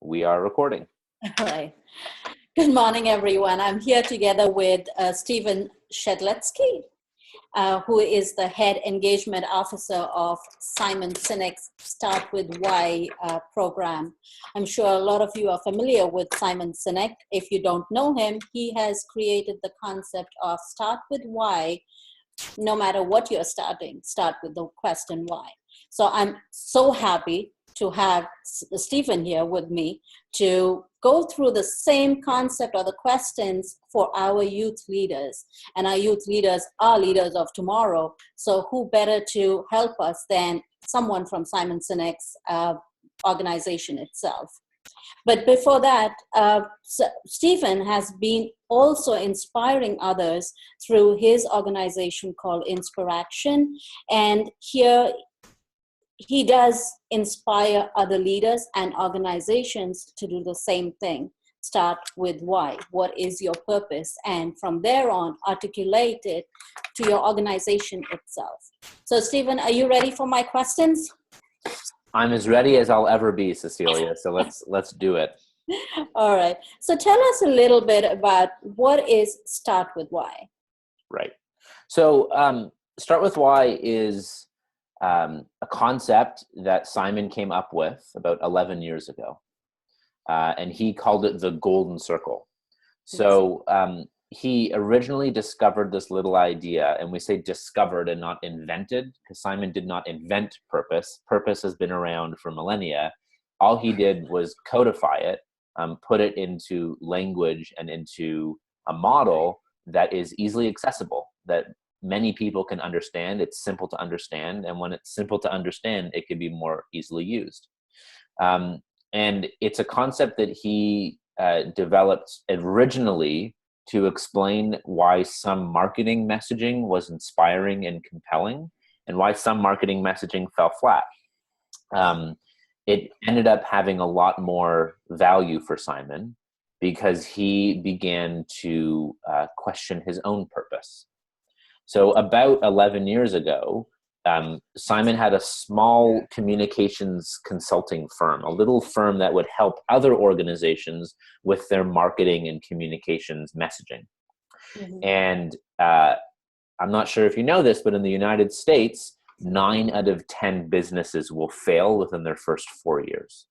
we are recording. All right. Good morning, everyone. I'm here together with Stephen Shedletzky, who is the Head Engagement Officer of Simon Sinek's Start With Why program. I'm sure a lot of you are familiar with Simon Sinek. If you don't know him, he has created the concept of start with why. No matter what you're starting, start with the question why. So I'm so happy to have Stephen here with me to go through the same concept or the questions for our youth leaders. And our youth leaders are leaders of tomorrow. So who better to help us than someone from Simon Sinek's organization itself. But before that, Stephen has been also inspiring others through his organization called InspirAction. And here he does inspire other leaders and organizations to do the same thing. Start with why. What is your purpose? And from there on, articulate it to your organization itself. So Stephen, are you ready for my questions? I'm as ready as I'll ever be, Cecilia. So let's do it. All right. So tell us a little bit about what is Start With Why. Right. So Start With Why is a concept that Simon came up with about 11 years ago. And he called it the golden circle. So he originally discovered this little idea, and we say discovered and not invented, because Simon did not invent purpose. Purpose has been around for millennia. All he did was codify it, put it into language and into a model that is easily accessible, that many people can understand. It's simple to understand. And when it's simple to understand, it can be more easily used. And it's a concept that he developed originally to explain why some marketing messaging was inspiring and compelling and why some marketing messaging fell flat. It ended up having a lot more value for Simon because he began to question his own purpose. So about 11 years ago, Simon had a small communications consulting firm, a little firm that would help other organizations with their marketing and communications messaging. Mm-hmm. And I'm not sure if you know this, but in the United States, 9 out of 10 businesses will fail within their first 4 years.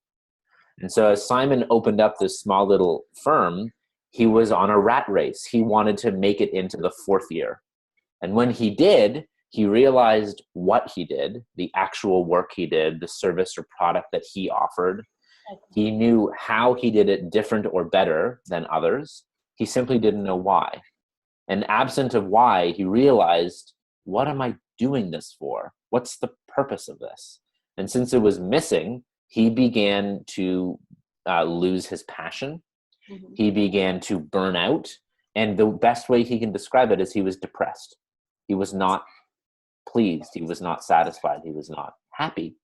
And so as Simon opened up this small little firm, he was on a rat race. He wanted to make it into the 4th year. And when he did, he realized what he did, the actual work he did, the service or product that he offered. He knew how he did it different or better than others. He simply didn't know why. And absent of why, he realized, what am I doing this for? What's the purpose of this? And since it was missing, he began to lose his passion. Mm-hmm. He began to burn out. And the best way he can describe it is he was depressed. He was not pleased. He was not satisfied. He was not happy.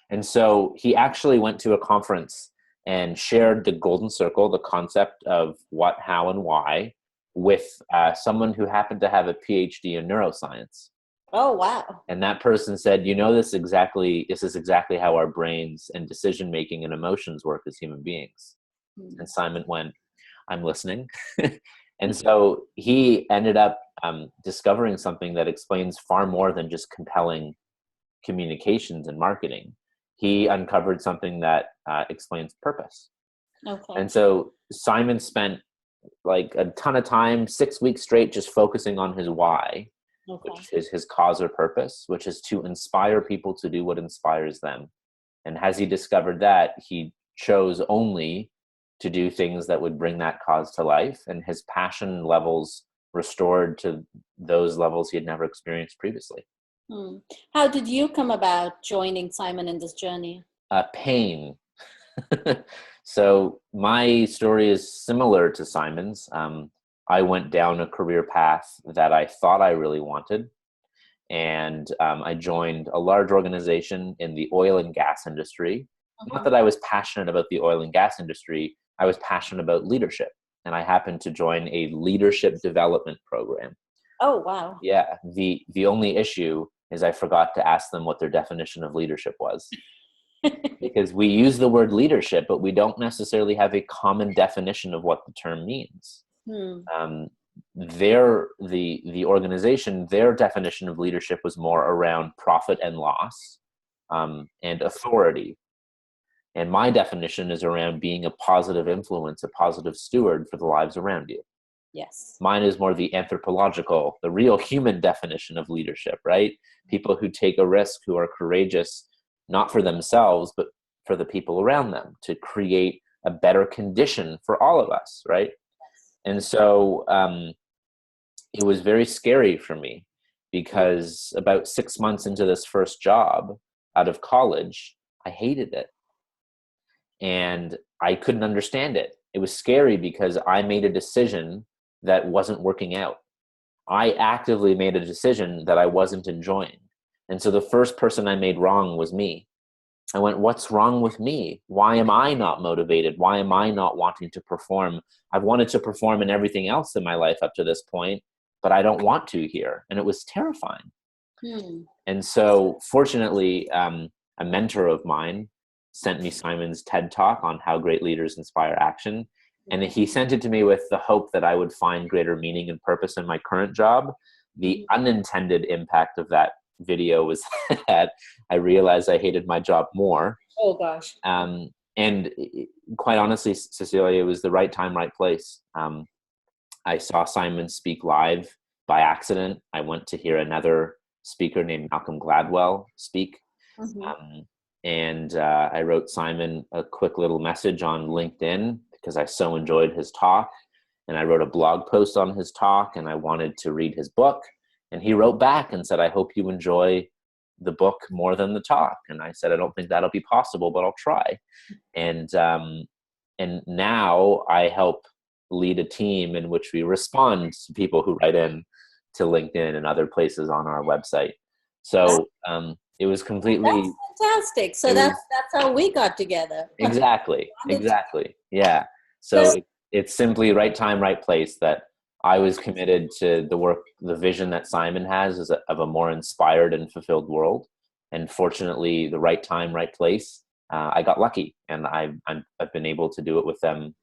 And so he actually went to a conference and shared the golden circle, the concept of what, how, and why, with someone who happened to have a PhD in neuroscience. Oh, wow. And that person said, this is exactly how our brains and decision-making and emotions work as human beings. Mm-hmm. And Simon went, I'm listening. And so he ended up discovering something that explains far more than just compelling communications and marketing. He uncovered something that explains purpose. Okay. And so Simon spent like a ton of time, 6 weeks straight, just focusing on his why, okay, which is his cause or purpose, which is to inspire people to do what inspires them. And as he discovered that, he chose only to do things that would bring that cause to life, and his passion levels restored to those levels he had never experienced previously. How did you come about joining Simon in this journey? Pain. So my story is similar to Simon's. I went down a career path that I thought I really wanted, and I joined a large organization in the oil and gas industry. Uh-huh. Not that I was passionate about the oil and gas industry, I was passionate about leadership, and I happened to join a leadership development program. Oh, wow. Yeah. The only issue is I forgot to ask them what their definition of leadership was. because we use the word leadership, but we don't necessarily have a common definition of what the term means. Um, the organization, their definition of leadership was more around profit and loss, and authority. And my definition is around being a positive influence, a positive steward for the lives around you. Yes. Mine is more the anthropological, the real human definition of leadership, right? People who take a risk, who are courageous, not for themselves, but for the people around them, to create a better condition for all of us, right? And so it was very scary for me, because about 6 months into this first job out of college, I hated it. And I couldn't understand it. It was scary because I made a decision that wasn't working out. I actively made a decision that I wasn't enjoying. And so the first person I made wrong was me. I went, what's wrong with me? Why am I not motivated? Why am I not wanting to perform? I've wanted to perform in everything else in my life up to this point, but I don't want to here. And it was terrifying. And so fortunately, a mentor of mine sent me Simon's TED Talk on how great leaders inspire action. And he sent it to me with the hope that I would find greater meaning and purpose in my current job. The unintended impact of that video was that I realized I hated my job more. Oh, gosh. And quite honestly, Cecilia, it was the right time, right place. I saw Simon speak live by accident. I went to hear another speaker named Malcolm Gladwell speak. And I wrote Simon a quick little message on LinkedIn because I so enjoyed his talk. And I wrote a blog post on his talk, and I wanted to read his book. And he wrote back and said, I hope you enjoy the book more than the talk. And I said, I don't think that'll be possible, but I'll try. And now I help lead a team in which we respond to people who write in to LinkedIn and other places on our website. So it was completely... That's fantastic. So that's how we got together. Exactly. Yeah. So it's simply right time, right place, that I was committed to the work, the vision that Simon has is of a more inspired and fulfilled world. And fortunately, the right time, right place, I got lucky, and I've been able to do it with them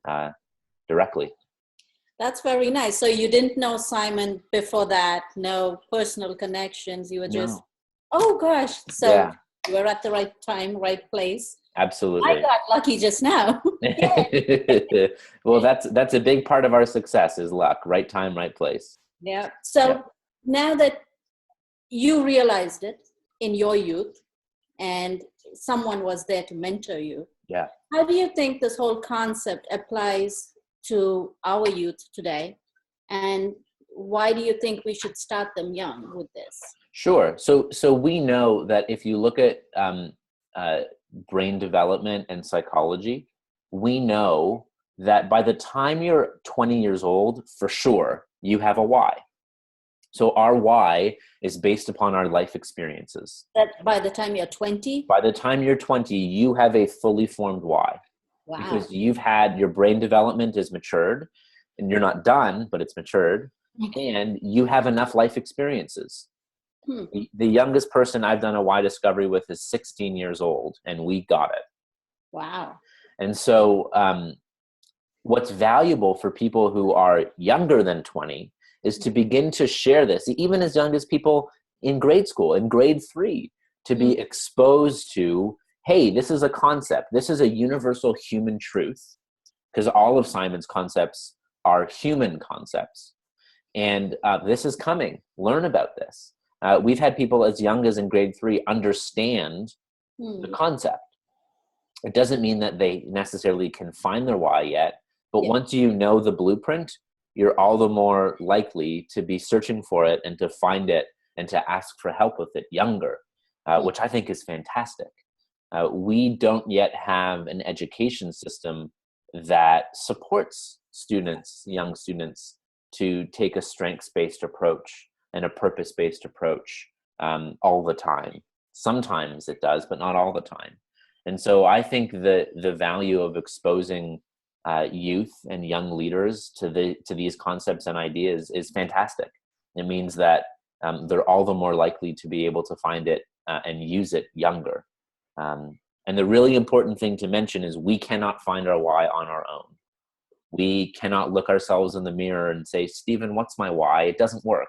directly. That's very nice. So you didn't know Simon before that, no personal connections. You were just, oh gosh. So you were at the right time, right place. Absolutely. I got lucky just now. Well, that's a big part of our success is luck. Right time, right place. Yeah. So now that you realized it in your youth and someone was there to mentor you, how do you think this whole concept applies to our youth today? And why do you think we should start them young with this? Sure. So we know that if you look at brain development and psychology, we know that by the time you're 20 years old, for sure, you have a why. So our why is based upon our life experiences. That by the time you're 20? By the time you're 20, you have a fully formed why. Wow. Because you've had, your brain development is matured, and you're not done, but it's matured, and you have enough life experiences. The youngest person I've done a why discovery with is 16 years old, and we got it. Wow. And so what's valuable for people who are younger than 20 is to begin to share this, even as young as people in grade school, in grade 3, to be exposed to, hey, this is a concept. This is a universal human truth, because all of Simon's concepts are human concepts. And this is coming. Learn about this. We've had people as young as in grade 3 understand the concept. It doesn't mean that they necessarily can find their why yet, but once you know the blueprint, you're all the more likely to be searching for it and to find it and to ask for help with it younger, which I think is fantastic. We don't yet have an education system that supports students, young students, to take a strengths-based approach and a purpose-based approach all the time. Sometimes it does, but not all the time. And so I think that the value of exposing youth and young leaders to these concepts and ideas is fantastic. It means that they're all the more likely to be able to find it and use it younger. And the really important thing to mention is we cannot find our why on our own. We cannot look ourselves in the mirror and say, Stephen, what's my why? It doesn't work.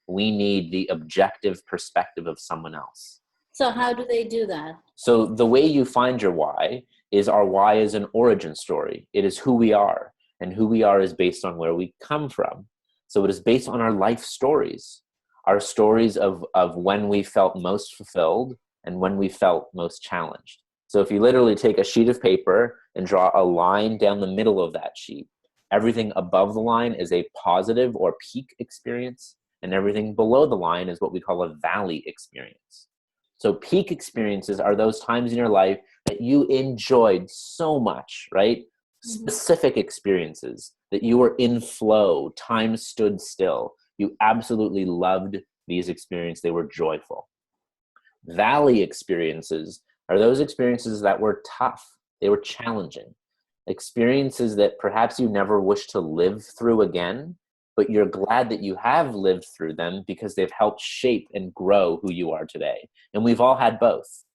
We need the objective perspective of someone else. So how do they do that? So the way you find your why is our why is an origin story. It is who we are, and who we are is based on where we come from. So it is based on our life stories, our stories of when we felt most fulfilled and when we felt most challenged. So if you literally take a sheet of paper and draw a line down the middle of that sheet, everything above the line is a positive or peak experience, and everything below the line is what we call a valley experience. So peak experiences are those times in your life that you enjoyed so much, right? Mm-hmm. Specific experiences that you were in flow, time stood still. You absolutely loved these experiences. They were joyful. Valley experiences are those experiences that were tough. They were challenging. Experiences that perhaps you never wish to live through again, but you're glad that you have lived through them because they've helped shape and grow who you are today. And we've all had both.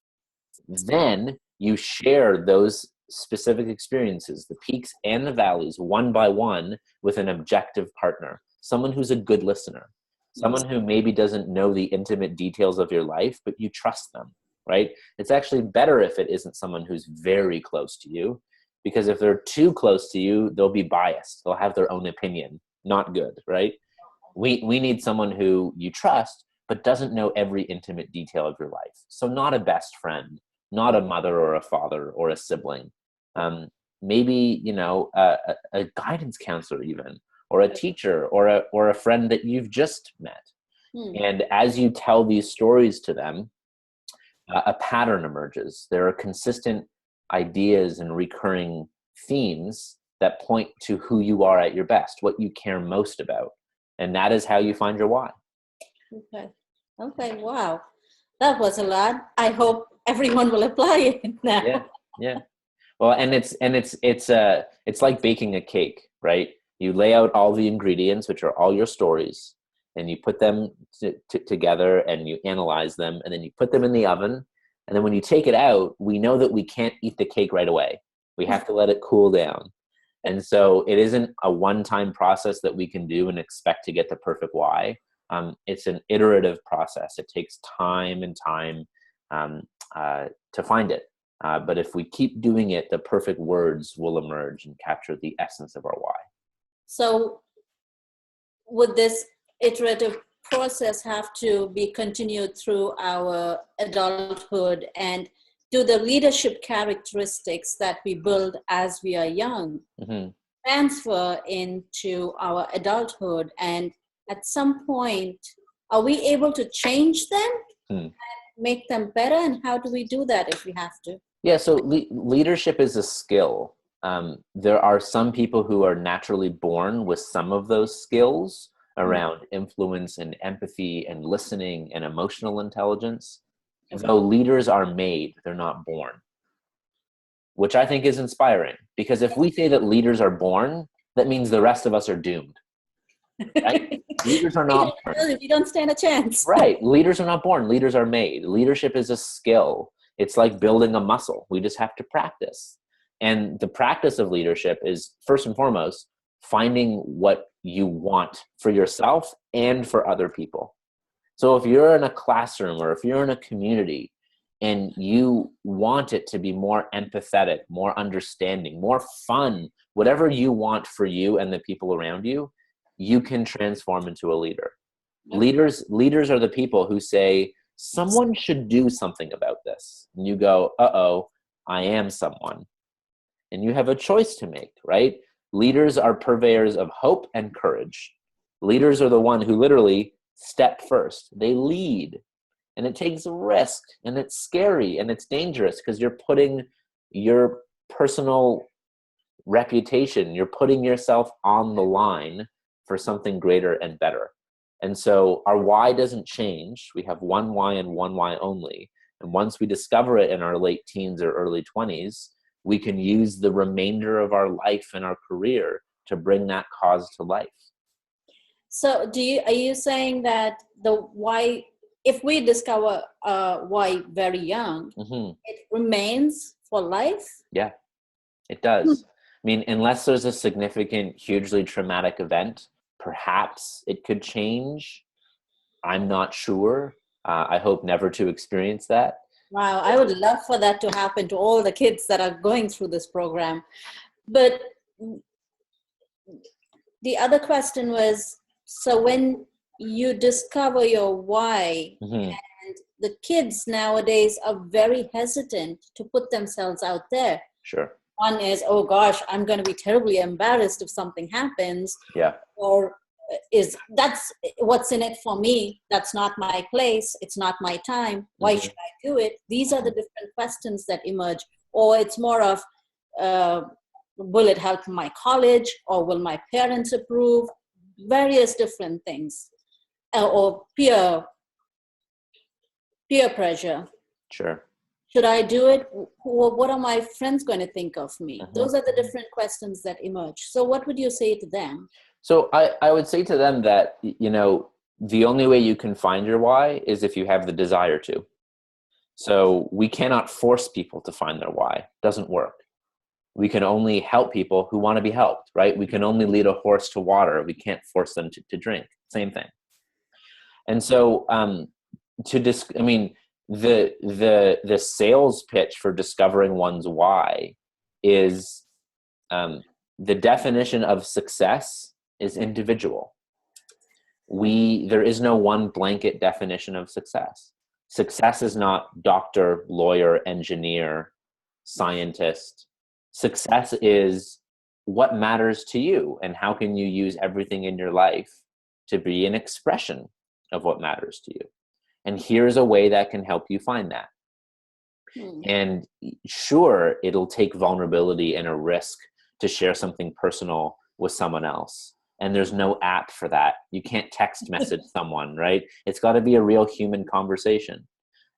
Then you share those specific experiences, the peaks and the valleys, one by one with an objective partner, someone who's a good listener, someone who maybe doesn't know the intimate details of your life, but you trust them, right? It's actually better if it isn't someone who's very close to you, because if they're too close to you, they'll be biased. They'll have their own opinion. Not good, right? We need someone who you trust, but doesn't know every intimate detail of your life. So not a best friend, not a mother or a father or a sibling. Maybe, a guidance counselor even, or a teacher, or a friend that you've just met. And as you tell these stories to them, a pattern emerges. There are consistent ideas and recurring themes that point to who you are at your best, what you care most about. And that is how you find your why. Okay. Wow. That was a lot. I hope everyone will apply it now. Yeah. Well, and it's like baking a cake, right? You lay out all the ingredients, which are all your stories, and you put them together and you analyze them, and then you put them in the oven. And then when you take it out, we know that we can't eat the cake right away. We have to let it cool down. And so it isn't a one-time process that we can do and expect to get the perfect why. It's an iterative process. It takes time and time to find it. But if we keep doing it, the perfect words will emerge and capture the essence of our why. So would this iterative process have to be continued through our adulthood, and do the leadership characteristics that we build as we are young transfer into our adulthood? And at some point, are we able to change them and make them better? And how do we do that if we have to? Yeah, so leadership is a skill. There are some people who are naturally born with some of those skills around influence and empathy and listening and emotional intelligence. Though leaders are made, they're not born, which I think is inspiring. Because if we say that leaders are born, that means the rest of us are doomed. Right? Leaders are not born. We don't stand a chance. Right. Leaders are not born. Leaders are made. Leadership is a skill. It's like building a muscle. We just have to practice. And the practice of leadership is, first and foremost, finding what you want for yourself and for other people. So if you're in a classroom or if you're in a community and you want it to be more empathetic, more understanding, more fun, whatever you want for you and the people around you, you can transform into a leader. Leaders are the people who say, someone should do something about this. And you go, uh-oh, I am someone. And you have a choice to make, right? Leaders are purveyors of hope and courage. Leaders are the one who literally step first. They lead. And it takes a risk, and it's scary, and it's dangerous because you're putting your personal reputation, you're putting yourself on the line for something greater and better. And so our why doesn't change. We have one why and one why only. And once we discover it in our late teens or early 20s, we can use the remainder of our life and our career to bring that cause to life. So are you saying that the why if we discover why very young, it remains for life. Yeah, it does. I mean, unless there's a significant, hugely traumatic event, perhaps it could change. I'm not sure. I hope never to experience that. Wow, I would love for that to happen to all the kids that are going through this program. But the other question was, so when you discover your why, and the kids nowadays are very hesitant to put themselves out there. Sure. One is, oh gosh, I'm going to be terribly embarrassed if something happens. Yeah. Or that's what's in it for me. That's not my place. It's not my time. Why should I do it? These are the different questions that emerge. Or it's more of, will it help my college? Or will my parents approve? Various different things. Or peer pressure. Sure. Should I do it? What are my friends going to think of me? Those are the different questions that emerge. So what would you say to them? So I would say to them that, you know, the only way you can find your why is if you have the desire to. So we cannot force people to find their why. It doesn't work. We can only help people who want to be helped, right? We can only lead a horse to water. We can't force them to drink. Same thing. And so the sales pitch for discovering one's why is the definition of success is individual. There is no one blanket definition of success. Success is not doctor, lawyer, engineer, scientist. Success is what matters to you, and how can you use everything in your life to be an expression of what matters to you. And here's a way that can help you find that. And sure, it'll take vulnerability and a risk to share something personal with someone else. And there's no app for that. You can't text message someone, right? It's got to be a real human conversation.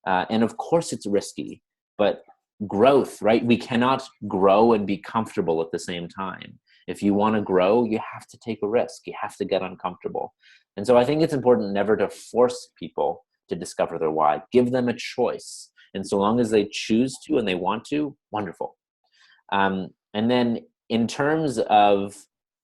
And of course it's risky, but growth, right? We cannot grow and be comfortable at the same time. If you want to grow, you have to take a risk. You have to get uncomfortable. And so I think it's important never to force people to discover their why. Give them a choice. And so long as they choose to and they want to, wonderful. And then in terms of,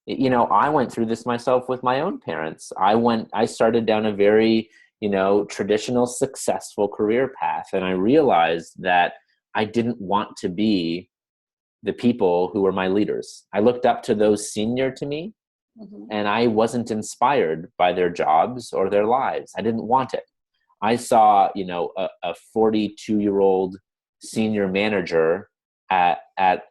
you know, I went through this myself with my own parents. I started down a very, you know, traditional successful career path. And I realized that I didn't want to be the people who were my leaders. I looked up to those senior to me, and I wasn't inspired by their jobs or their lives. I didn't want it. I saw, you know, a 42-year-old senior manager at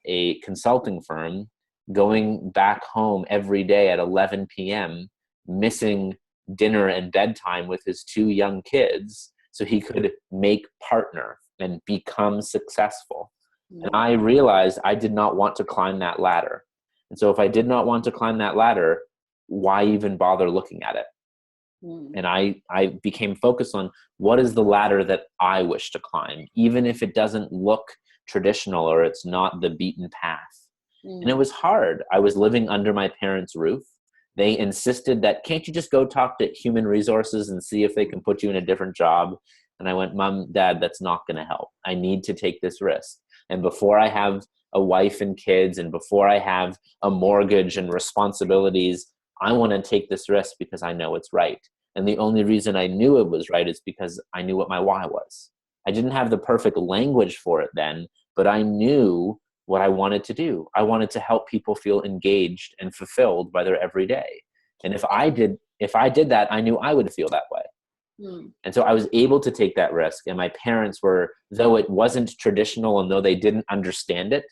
a consulting firm going back home every day at 11 p.m., missing dinner and bedtime with his 2 young kids so he could make partner and become successful. And I realized I did not want to climb that ladder. And so if I did not want to climb that ladder, why even bother looking at it? And I became focused on what is the ladder that I wish to climb, even if it doesn't look traditional or it's not the beaten path. And it was hard. I was living under my parents' roof. They insisted that, can't you just go talk to human resources and see if they can put you in a different job? And I went, Mom, Dad, that's not going to help. I need to take this risk. And before I have a wife and kids, and before I have a mortgage and responsibilities, I want to take this risk because I know it's right. And the only reason I knew it was right is because I knew what my why was. I didn't have the perfect language for it then, but I knew what I wanted to do. I wanted to help people feel engaged and fulfilled by their everyday. And if I did that, I knew I would feel that way. And so I was able to take that risk. And my parents were, though it wasn't traditional and though they didn't understand it,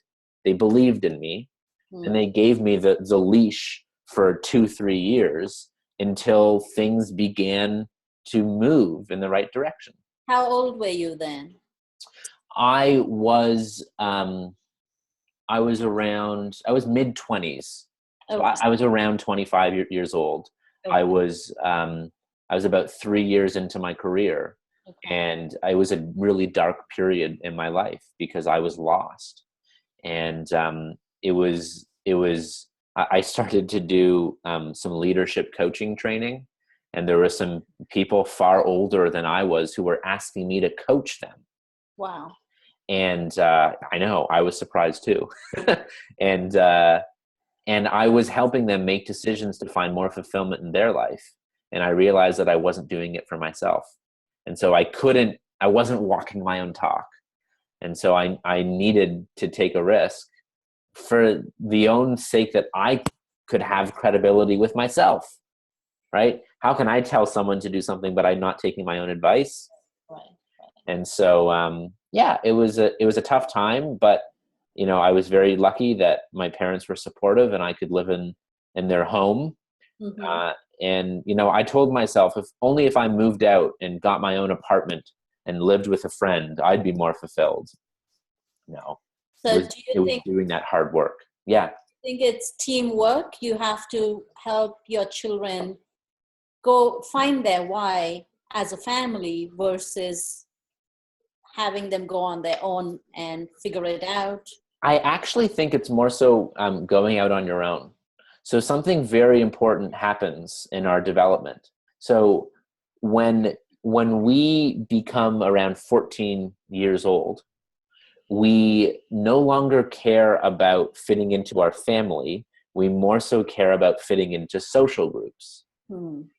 they believed in me. And they gave me the leash for 2-3 years until things began to move in the right direction. How old were you then? I was mid-20s. So I was around 25 years old. Okay. I was about 3 years into my career. Okay. And it was a really dark period in my life because I was lost. And I started to do some leadership coaching training. And there were some people far older than I was who were asking me to coach them. Wow. And I know, I was surprised too. and I was helping them make decisions to find more fulfillment in their life. And I realized that I wasn't doing it for myself. And so I wasn't walking my own talk. And so I needed to take a risk for the own sake that I could have credibility with myself, right? How can I tell someone to do something, but I'm not taking my own advice? Right. And so, yeah, it was a tough time, but I was very lucky that my parents were supportive and I could live in their home. Mm-hmm. And I told myself, if I moved out and got my own apartment and lived with a friend, I'd be more fulfilled. So It was doing that hard work. Yeah. Think it's teamwork? You have to help your children go find their why as a family versus having them go on their own and figure it out? I actually think it's more so going out on your own. So something very important happens in our development. So when we become around 14 years old, we no longer care about fitting into our family. We more so care about fitting into social groups.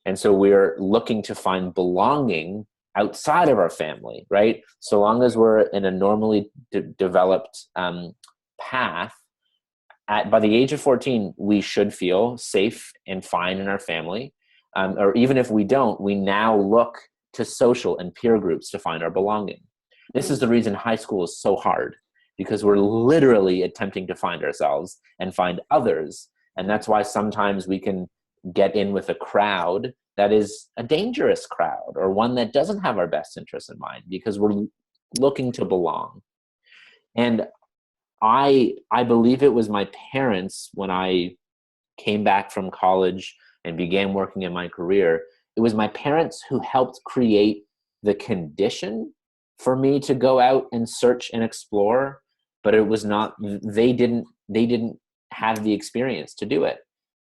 And so we're looking to find belonging outside of our family, right? So long as we're in a normally developed path, by the age of 14, we should feel safe and fine in our family. Or even if we don't, we now look to social and peer groups to find our belonging. This is the reason high school is so hard, because we're literally attempting to find ourselves and find others. And that's why sometimes we can get in with a crowd that is a dangerous crowd, or one that doesn't have our best interests in mind, because we're looking to belong. And I believe it was my parents, when I came back from college and began working in my career, it was my parents who helped create the condition for me to go out and search and explore, but it was not, they didn't have the experience to do it.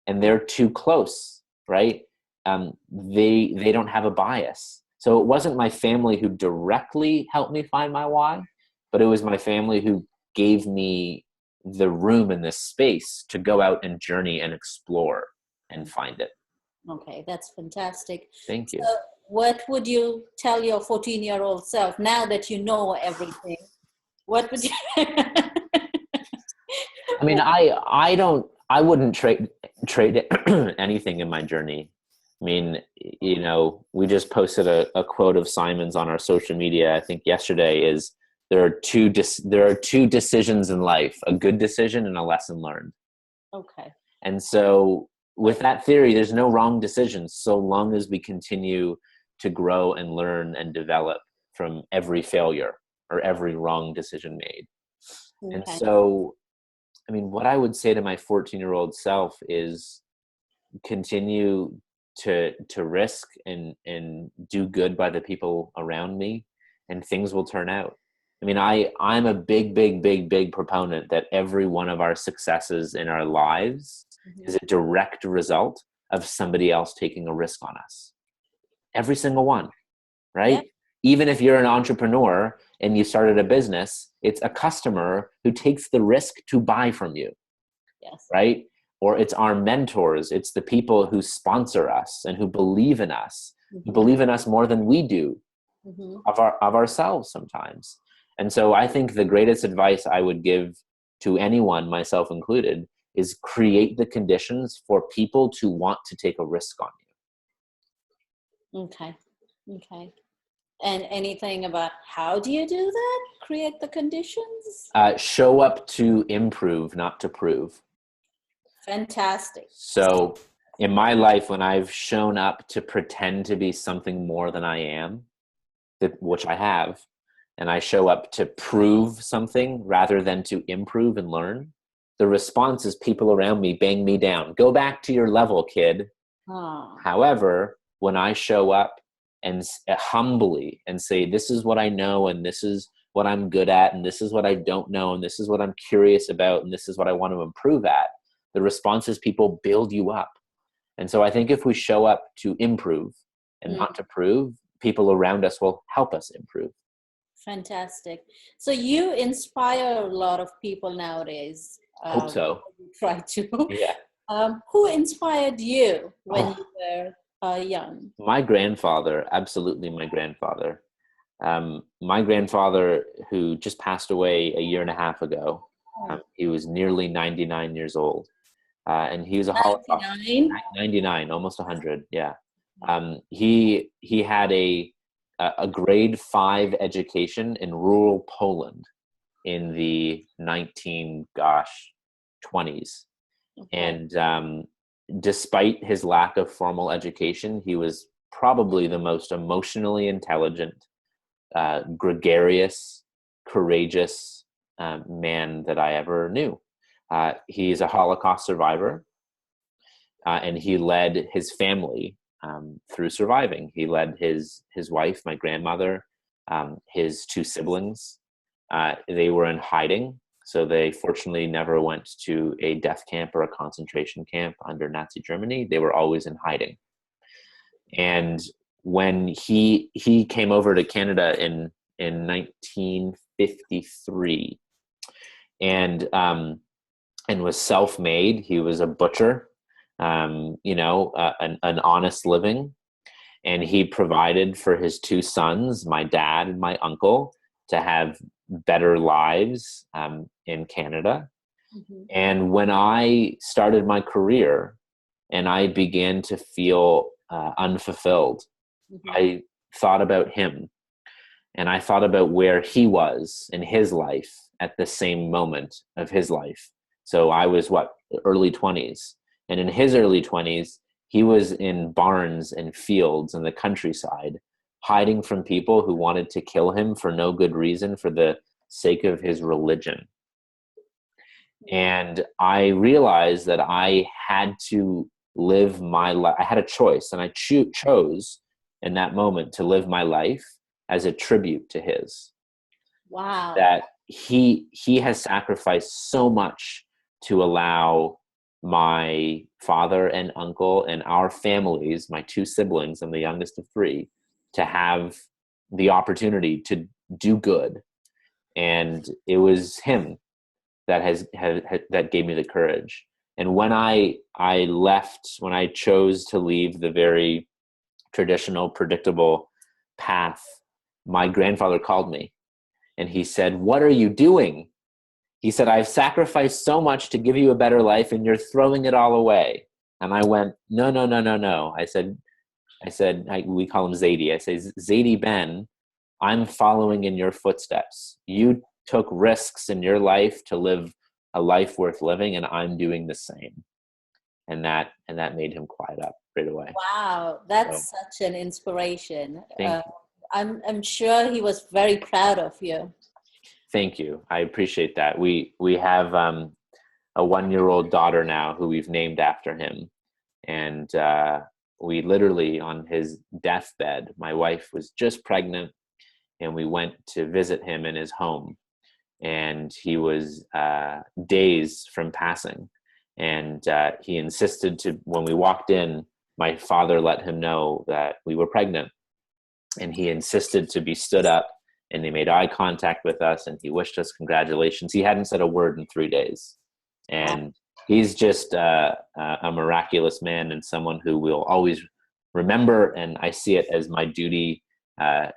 And they're too close, right? They don't have a bias. So it wasn't my family who directly helped me find my why, but it was my family who gave me the room and the space to go out and journey and explore and find it. Okay, that's fantastic. Thank you. So what would you tell your 14-year-old self now that you know everything? What would you? I mean, I wouldn't trade anything in my journey. I mean, we just posted a quote of Simon's on our social media, I think yesterday, is there are two decisions in life: a good decision and a lesson learned. Okay. And so with that theory, there's no wrong decisions, so long as we continue to grow and learn and develop from every failure or every wrong decision made. Okay. And so, I mean, what I would say to my 14-year-old self is continue to risk and do good by the people around me, and things will turn out. I mean, I'm a big proponent that every one of our successes in our lives is a direct result of somebody else taking a risk on us. Every single one, right? Yeah. Even if you're an entrepreneur and you started a business, it's a customer who takes the risk to buy from you. Yes. Right? Or it's our mentors. It's the people who sponsor us and who believe in us, who believe in us more than we do of ourselves sometimes. And so I think the greatest advice I would give to anyone, myself included, is create the conditions for people to want to take a risk on you. Okay. And anything about how do you do that? Create the conditions? Show up to improve, not to prove. Fantastic. So in my life, when I've shown up to pretend to be something more than I am, which I have, and I show up to prove something rather than to improve and learn, the response is people around me bang me down. Go back to your level, kid. Oh. However, when I show up and humbly and say, this is what I know, and this is what I'm good at, and this is what I don't know, and this is what I'm curious about, and this is what I want to improve at, the response is people build you up. And so I think if we show up to improve and not to prove, people around us will help us improve. Fantastic. So you inspire a lot of people nowadays. Hope so. Try to. Yeah. Who inspired you when you were young? My grandfather, absolutely my grandfather. My grandfather, who just passed away a year and a half ago, he was nearly 99 years old. And he was a Holocaust. 99, almost 100, yeah. He had a grade 5 education in rural Poland in the 20s. And despite his lack of formal education, he was probably the most emotionally intelligent, gregarious, courageous man that I ever knew. He's a Holocaust survivor, and he led his family through surviving. He led his wife, my grandmother, his 2 siblings. They were in hiding, so they fortunately never went to a death camp or a concentration camp under Nazi Germany. They were always in hiding. And when he came over to Canada in 1953, and was self-made. He was a butcher, an honest living, and he provided for his 2 sons, my dad and my uncle, to have better lives in Canada. Mm-hmm. And when I started my career and I began to feel unfulfilled, mm-hmm. I thought about him, and I thought about where he was in his life at the same moment of his life. So I was early 20s, and in his early 20s, he was in barns and fields in the countryside, hiding from people who wanted to kill him for no good reason, for the sake of his religion. And I realized that I had to live my life. I had a choice, and I chose in that moment to live my life as a tribute to his. Wow. That he has sacrificed so much to allow my father and uncle and our families, my 2 siblings, I'm the youngest of 3, to have the opportunity to do good. And it was him that that gave me the courage. And when I chose to leave the very traditional, predictable path, my grandfather called me and he said, "What are you doing?" He said, "I've sacrificed so much to give you a better life and you're throwing it all away." And I went, no. I said, we call him Zadie. I say, "Zadie Ben, I'm following in your footsteps. You took risks in your life to live a life worth living, and I'm doing the same." And that made him quiet up right away. Wow, that's such an inspiration. Thank you. I'm sure he was very proud of you. Thank you. I appreciate that. We have a 1-year-old daughter now who we've named after him. And we literally, on his deathbed, my wife was just pregnant, and we went to visit him in his home. And he was days from passing. And he insisted when we walked in, my father let him know that we were pregnant. And he insisted to be stood up, and they made eye contact with us, and he wished us congratulations. He hadn't said a word in 3 days. And he's just a miraculous man, and someone who we'll always remember. And I see it as my duty to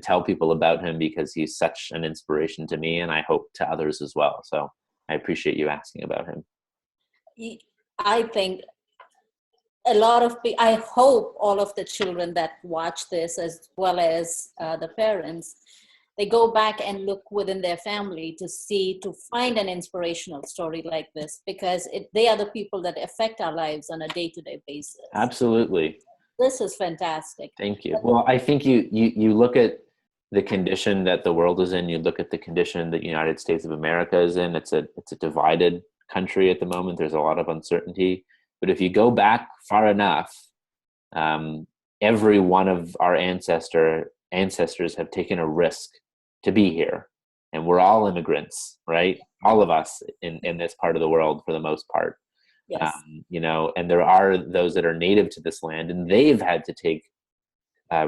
tell people about him, because he's such an inspiration to me, and I hope to others as well. So I appreciate you asking about him. I think I hope all of the children that watch this, as well as the parents, they go back and look within their family to find an inspirational story like this, because they are the people that affect our lives on a day-to-day basis. Absolutely. This is fantastic. Thank you. Well, I think you look at the condition that the world is in, you look at the condition that the United States of America is in. It's a divided country at the moment. There's a lot of uncertainty. But if you go back far enough, every one of our ancestors have taken a risk to be here. And we're all immigrants, right? All of us in this part of the world, for the most part. Yes. You know, and there are those that are native to this land, and they've had to take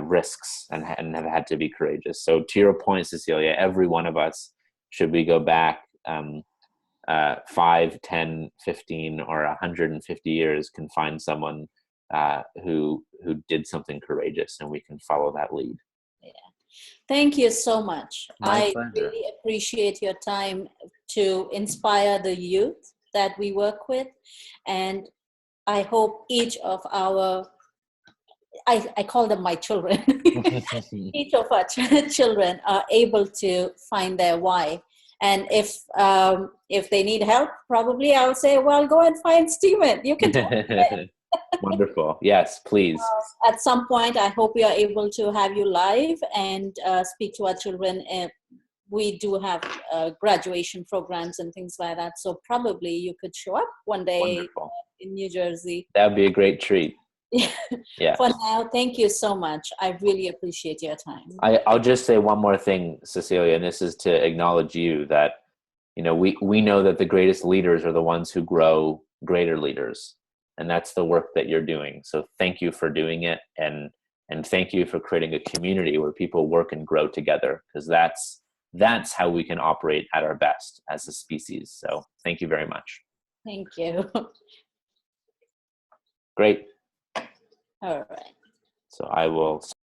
risks and have had to be courageous. So to your point, Cecilia, every one of us, should we go back 5, 10, 15, or 150 years, can find someone who did something courageous, and we can follow that lead. Yeah. Thank you so much. My I pleasure. really appreciate your time to inspire the youth that we work with. And I hope each of our, I call them my children, each of our children are able to find their why. And if they need help, probably I'll say, well, go and find Stephen. You can talk to him. Wonderful. Yes, please. At some point, I hope we are able to have you live and speak to our children. We do have graduation programs and things like that. So probably you could show up one day Wonderful. in New Jersey. That would be a great treat. Yeah. For now, thank you so much. I really appreciate your time. I'll just say one more thing, Cecilia, and this is to acknowledge you that, you know, we know that the greatest leaders are the ones who grow greater leaders. And that's the work that you're doing. So thank you for doing it. And thank you for creating a community where people work and grow together, because that's how we can operate at our best as a species. So thank you very much. Thank you. Great. All right. So I will